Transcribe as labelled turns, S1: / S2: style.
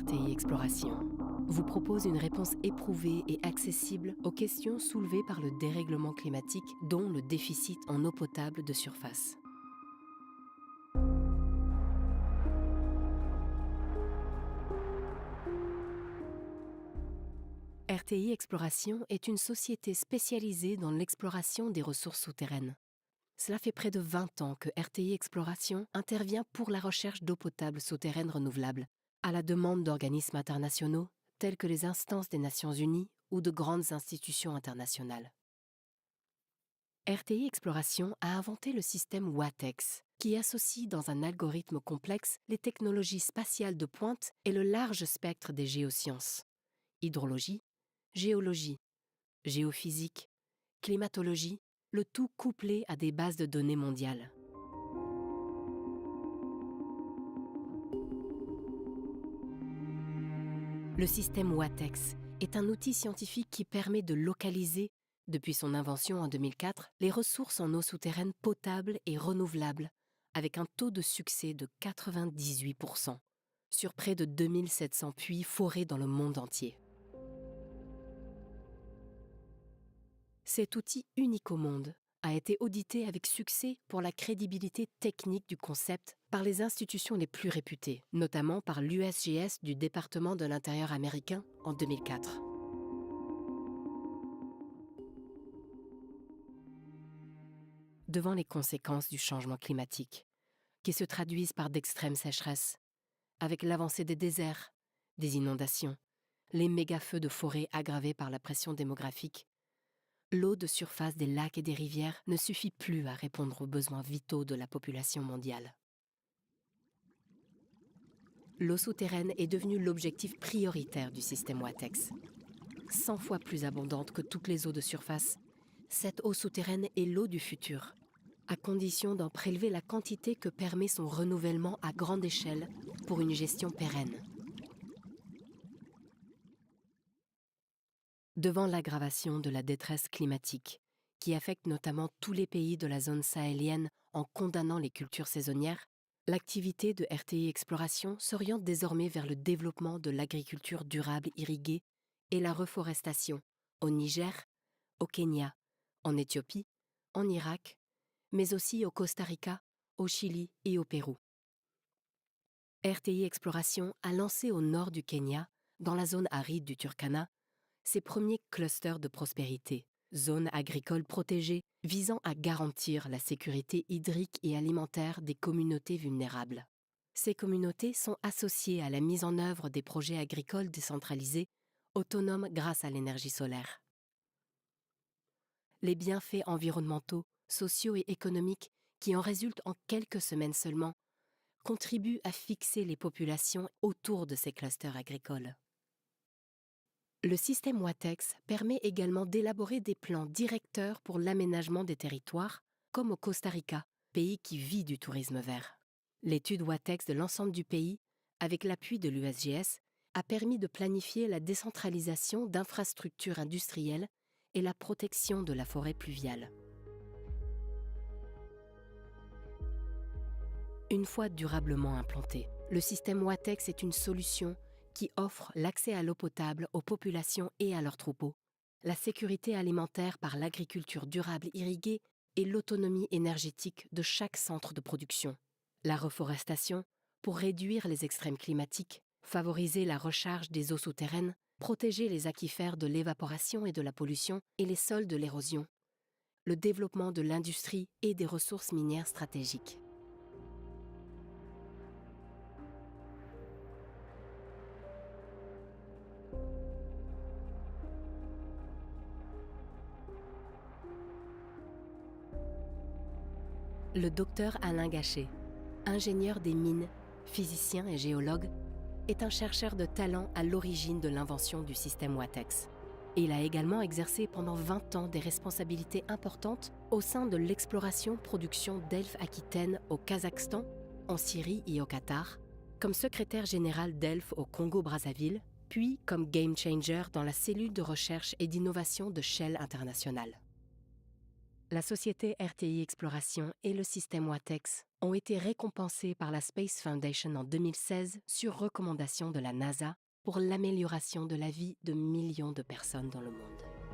S1: RTI Exploration vous propose une réponse éprouvée et accessible aux questions soulevées par le dérèglement climatique, dont le déficit en eau potable de surface. RTI Exploration est une société spécialisée dans l'exploration des ressources souterraines. Cela fait près de 20 ans que RTI Exploration intervient pour la recherche d'eau potable souterraine renouvelable, à la demande d'organismes internationaux tels que les instances des Nations Unies ou de grandes institutions internationales. RTI Exploration a inventé le système WATEX, qui associe dans un algorithme complexe les technologies spatiales de pointe et le large spectre des géosciences. Hydrologie, géologie, géophysique, climatologie, le tout couplé à des bases de données mondiales. Le système WATEX est un outil scientifique qui permet de localiser, depuis son invention en 2004, les ressources en eau souterraine potable et renouvelable, avec un taux de succès de 98%, sur près de 2700 puits forés dans le monde entier. Cet outil unique au monde a été audité avec succès pour la crédibilité technique du concept par les institutions les plus réputées, notamment par l'USGS du département de l'Intérieur américain en 2004. Devant les conséquences du changement climatique, qui se traduisent par d'extrêmes sécheresses, avec l'avancée des déserts, des inondations, les méga-feux de forêt aggravés par la pression démographique, l'eau de surface des lacs et des rivières ne suffit plus à répondre aux besoins vitaux de la population mondiale. L'eau souterraine est devenue l'objectif prioritaire du système WATEX. 100 fois plus abondante que toutes les eaux de surface, cette eau souterraine est l'eau du futur, à condition d'en prélever la quantité que permet son renouvellement à grande échelle pour une gestion pérenne. Devant l'aggravation de la détresse climatique, qui affecte notamment tous les pays de la zone sahélienne en condamnant les cultures saisonnières, l'activité de RTI Exploration s'oriente désormais vers le développement de l'agriculture durable irriguée et la reforestation au Niger, au Kenya, en Éthiopie, en Irak, mais aussi au Costa Rica, au Chili et au Pérou. RTI Exploration a lancé au nord du Kenya, dans la zone aride du Turkana, ses premiers clusters de prospérité, zones agricoles protégées visant à garantir la sécurité hydrique et alimentaire des communautés vulnérables. Ces communautés sont associées à la mise en œuvre des projets agricoles décentralisés, autonomes grâce à l'énergie solaire. Les bienfaits environnementaux, sociaux et économiques qui en résultent en quelques semaines seulement contribuent à fixer les populations autour de ces clusters agricoles. Le système WATEX permet également d'élaborer des plans directeurs pour l'aménagement des territoires, comme au Costa Rica, pays qui vit du tourisme vert. L'étude WATEX de l'ensemble du pays, avec l'appui de l'USGS, a permis de planifier la décentralisation d'infrastructures industrielles et la protection de la forêt pluviale. Une fois durablement implanté, le système WATEX est une solution qui offre l'accès à l'eau potable aux populations et à leurs troupeaux, la sécurité alimentaire par l'agriculture durable irriguée et l'autonomie énergétique de chaque centre de production, la reforestation pour réduire les extrêmes climatiques, favoriser la recharge des eaux souterraines, protéger les aquifères de l'évaporation et de la pollution et les sols de l'érosion, le développement de l'industrie et des ressources minières stratégiques. Le docteur Alain Gachet, ingénieur des mines, physicien et géologue, est un chercheur de talent à l'origine de l'invention du système WATEX. Il a également exercé pendant 20 ans des responsabilités importantes au sein de l'exploration-production d'Elf Aquitaine au Kazakhstan, en Syrie et au Qatar, comme secrétaire général d'Elf au Congo-Brazzaville, puis comme game changer dans la cellule de recherche et d'innovation de Shell International. La société RTI Exploration et le système WATEX ont été récompensés par la Space Foundation en 2016 sur recommandation de la NASA pour l'amélioration de la vie de millions de personnes dans le monde.